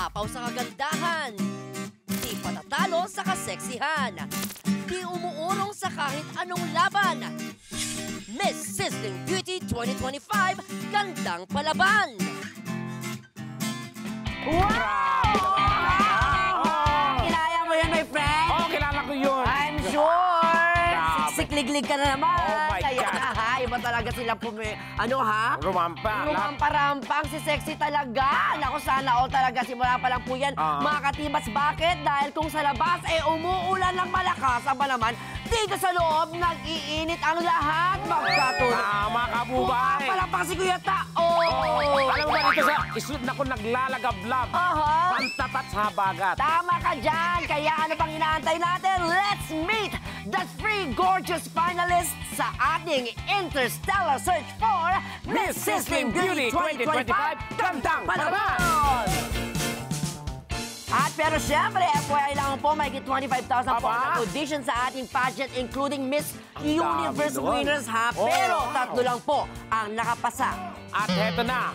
umaapaw sa kagandahan. Di patatalo sa kaseksihan. Di umuurong sa kahit anong laban. Miss Sizzling Beauty 2025, gandang palaban! Wow! Kilala mo yun, my friend? Oh, kilala ko yun. I'm sure! Siksik-liglig ka na naman. Oh my Kaya, God. iba talaga sila ano ha? Rumampa. Rumampa-rampang, si sexy talaga. Naku, sana all talaga. Simula pa lang po yan. Mga katibas, bakit? Dahil kung sa labas, umuulan ng malakas, aba naman, dito sa loob, nag-iinit ang lahat. Magkatulog. Tama ka, bubay. Palapang si Kuya Tao. Alam mo ba dito sa isud na ko naglalagablab. Pantatat sa habagat. Tama ka dyan. Kaya ano pang inaantay natin? Let's meet the three gorgeous finalists sa ating Interstellar Search for Miss Sizzling Beauty 2025, Gandang Palaban! At pero siyempre, FYI lang po, may 25,000 po Aba? na audition sa ating pageant, including Miss Ang Universe dami nun. winners ha. Oh, Pero wow. tatlo lang po ang nakapasa. At heto na.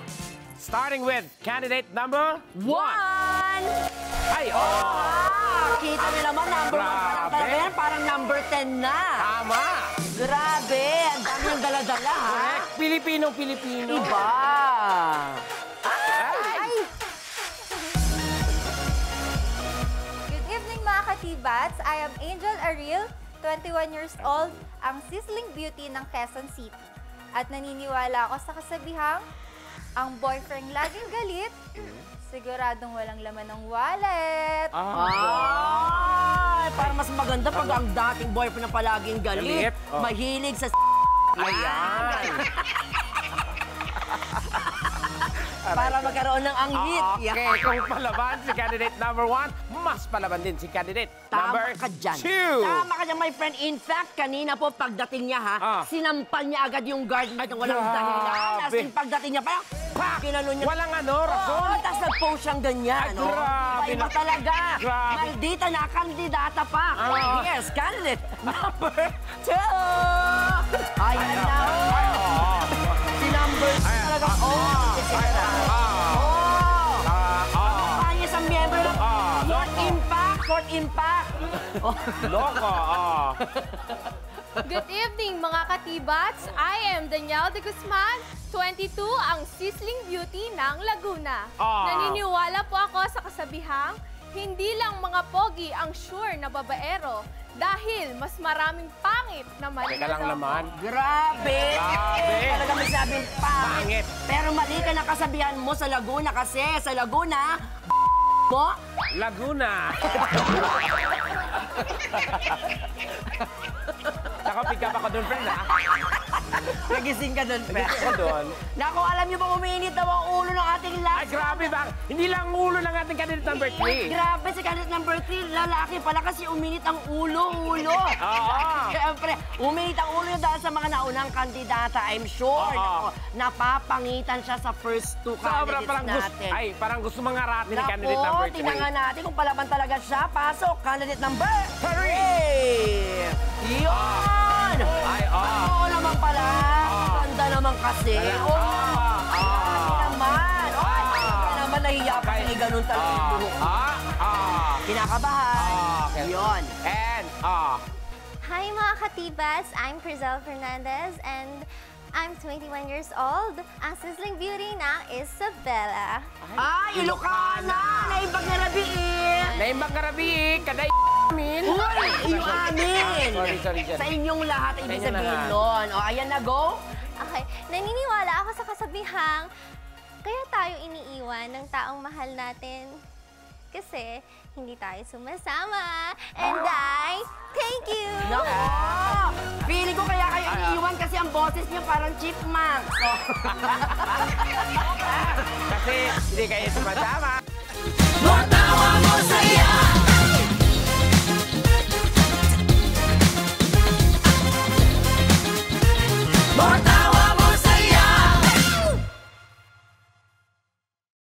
Starting with candidate number 1. Ay, Kita niyo naman, number 1 pa lang Grabe. talaga yan. Parang number 10 na. Tama. Grabe, ang dami yung dala-dala ha. Correct. Pilipino. Iba. Ay. Good evening mga katibats! I am Angel Ariel, 21 years old, ang sizzling beauty ng Quezon City. At naniniwala ako sa kasabihang, ang boyfriend laging galit, siguradong walang laman ng wallet. Ay, parang mas maganda pag ang dating boyfriend na palaging galit. Galit, oh. Mahilig sa Ayan. para magkaroon ng anghit. Okay, kung palaban si candidate number 1, mas palaban din si candidate number Tama ka dyan. 2. Tama ka dyan, my friend. In fact, kanina po pagdating niya ha, sinampal niya agad yung guard na walang dahilan. As in, pagdating niya, parang kinano niya. Walang rason. Oo, tapos nag-post siyang ganyan. Ay, no? grabe Iba na- talaga. Grabe. Maldita na kandidata pa. Yes, candidate number 2. Ayan na. Si number 2 talaga. Kanya sa miyembro ng Court Impact. Loko, Good evening mga katibats! I am Danielle de Guzman, 22, ang sizzling beauty ng Laguna. Naniniwala po ako sa kasabihang, hindi lang mga pogi ang sure na babaero dahil mas maraming pangit na Teka lang naman. Grabe! Talaga may sabing pangit. Pangit. Pero mali ka na kasabihan mo sa Laguna kasi sa Laguna, mo? Laguna. Naka-pick up ako doon, friend, ha? Nagising ka doon, Pe. Ako doon. Naku, alam niyo ba umiinit daw ang ulo ng ating last? Ay, grabe ba? Hindi lang ulo ng ating candidate number 3. Grabe, si candidate number 3, lalaki pala kasi uminit ang ulo. Siyempre, uminit ang ulo dahil sa mga naunang kandidata. I'm sure, naku, napapangitan siya sa first 2 candidates natin. Parang gusto mangaratin ni candidate number 3. Tingnan natin kung palaban talaga siya. Pasok, candidate number 3! Yun! Oo naman pala. Ganda naman kasi. Naman. Naman nahiya pa ni ganun talaga yung buhok. Kinakabahan. Yun. And, Hi mga katibas, I'm Crizel Fernandez and I'm 21 years old. Ang sizzling beauty ng Isabela. Ilocana! Naimbag na rabiin! naimbang karabi, kaday amin. Uy! Yung amin! Sorry. Sa inyong lahat, ibig Sa inyo sabihin lahat. nun. O, ayan na, go! Okay, naniniwala ako sa kasabihang kaya tayo iniiwan ng taong mahal natin. Kasi hindi tayo sumasama. And I thank you! Nako! Feeling ko kaya kayo iniiwan kasi ang boses niyo parang chipmunk. Kasi hindi kayo sumasama. Matawa mo